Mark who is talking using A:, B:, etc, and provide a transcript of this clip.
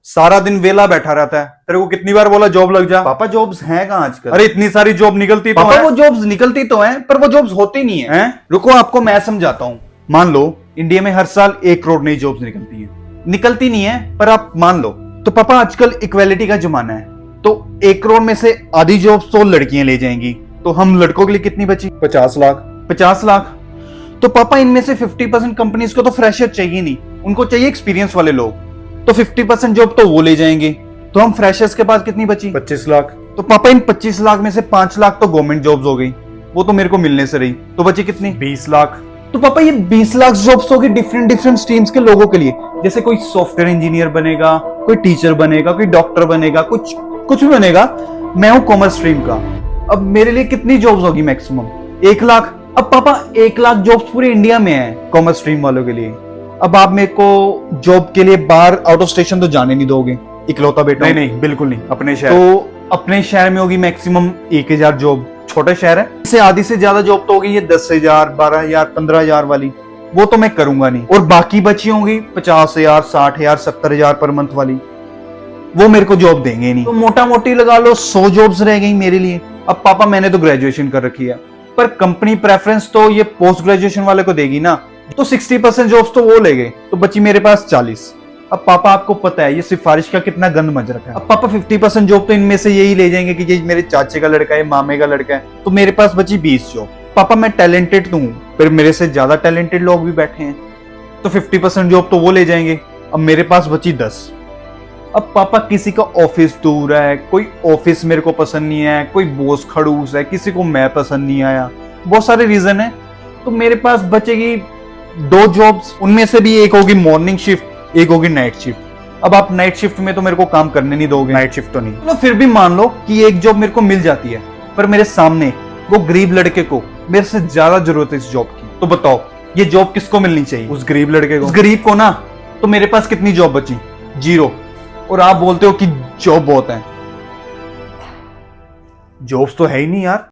A: सारा दिन वेला बैठा रहता है। तेरे को कितनी बार बोला जॉब लग जा।
B: पापा जॉब्स हैं कहाँ आजकल?
A: अरे इतनी सारी जॉब निकलती तो
B: पापा
A: है।
B: वो जॉब्स निकलती तो हैं, पर वो जॉब्स होती नहीं है।
A: हैं?
B: रुको आपको मैं समझाता हूँ।
A: मान लो इंडिया में हर साल 1 करोड़ नई जॉब्स निकलती हैं।
B: निकलती नहीं है, पर आप मान लो। तो पापा आजकल इक्वेलिटी का जमाना है, तो 1 करोड़ में से आधी जॉब्स तो लड़कियां ले जाएंगी, तो हम लड़कों के लिए कितनी बची?
A: 50 लाख।
B: 50 लाख। तो पापा इनमें से 50% कंपनीज को तो फ्रेशर चाहिए नहीं, उनको चाहिए एक्सपीरियंस वाले लोग। तो 50% जॉब तो वो ले जाएंगे, तो हम फ्रेशर्स के पास कितनी बची?
A: 25 लाख।
B: तो पापा इन 25 लाख में से 5 लाख तो गवर्नमेंट जॉब्स हो गई, वो तो मेरे को मिलने से रही, तो बची कितनी?
A: 20 लाख।
B: तो पापा ये 20 लाख जॉब्स होगी डिफरेंट डिफरेंट स्ट्रीम्स के लोगों के लिए। जैसे कोई सॉफ्टवेयर इंजीनियर बनेगा, कोई टीचर बनेगा, कोई डॉक्टर बनेगा, कुछ कुछ भी बनेगा। मैं हूं कॉमर्स स्ट्रीम का। अब मेरे लिए कितनी जॉब्स होगी मैक्सिमम? 1 लाख। अब पापा 1 लाख जॉब्स पूरे इंडिया में है कॉमर्स स्ट्रीम वालों के लिए। अब आप मेरे को जॉब के लिए बाहर आउट ऑफ स्टेशन तो जाने नहीं दोगे, इकलौता बेटा
A: नहीं नहीं बिल्कुल नहीं, अपने शहर।
B: तो अपने शहर में होगी मैक्सिमम 1000 जॉब। छोटा शहर है, इससे आधी से ज्यादा जॉब तो होगी ये 10,000, 12,000, 15,000 वाली, वो तो मैं करूंगा नहीं। और बाकी बची होंगी 50,000, 60,000, 70,000 पर मंथ वाली, वो मेरे को जॉब देंगे नहीं। तो मोटा मोटी लगा लो 100 जॉब्स रह गई मेरे लिए। अब पापा मैंने तो ग्रेजुएशन कर रखी है, पर कंपनी प्रेफरेंस तो ये पोस्ट ग्रेजुएशन वाले को देगी ना, तो 60% जॉब्स तो वो ले गए, तो बची मेरे पास 40। अब पापा आपको पता है ये सिफारिश का कितना गंद मच रखा है। अब पापा 50% जॉब तो इनमें से यही ले जाएंगे कि ये मेरे चाचे का लड़का है, मामे का लड़का है, तो मेरे पास बची 20 जॉब। पापा मैं टैलेंटेड तो हूँ, फिर मेरे से ज्यादा टैलेंटेड लोग भी बैठे हैं, तो 50% जॉब तो वो ले जाएंगे। अब मेरे पास बची 10। अब पापा किसी का ऑफिस दूर है, कोई ऑफिस मेरे को पसंद नहीं है, कोई बॉस खड़ूस है, किसी को मैं पसंद नहीं आया, बहुत सारे रीजन है। तो मेरे पास बचेगी 2 जॉब्स, उनमें से भी एक होगी मॉर्निंग शिफ्ट, एक होगी नाइट शिफ्ट। अब आप नाइट शिफ्ट में तो मेरे को काम करने नहीं दोगे।
A: नाइट शिफ्ट तो नहीं।
B: तो फिर भी मान लो कि एक जॉब मेरे को मिल जाती है, पर मेरे सामने वो गरीब लड़के को मेरे से ज्यादा जरूरत है इस जॉब की, तो बताओ ये जॉब किसको मिलनी चाहिए?
A: उस गरीब लड़के को।
B: उस गरीब को ना। तो मेरे पास कितनी जॉब बची? 0। और आप बोलते हो कि जॉब बहुत है।
A: जॉब्स तो है ही नहीं यार।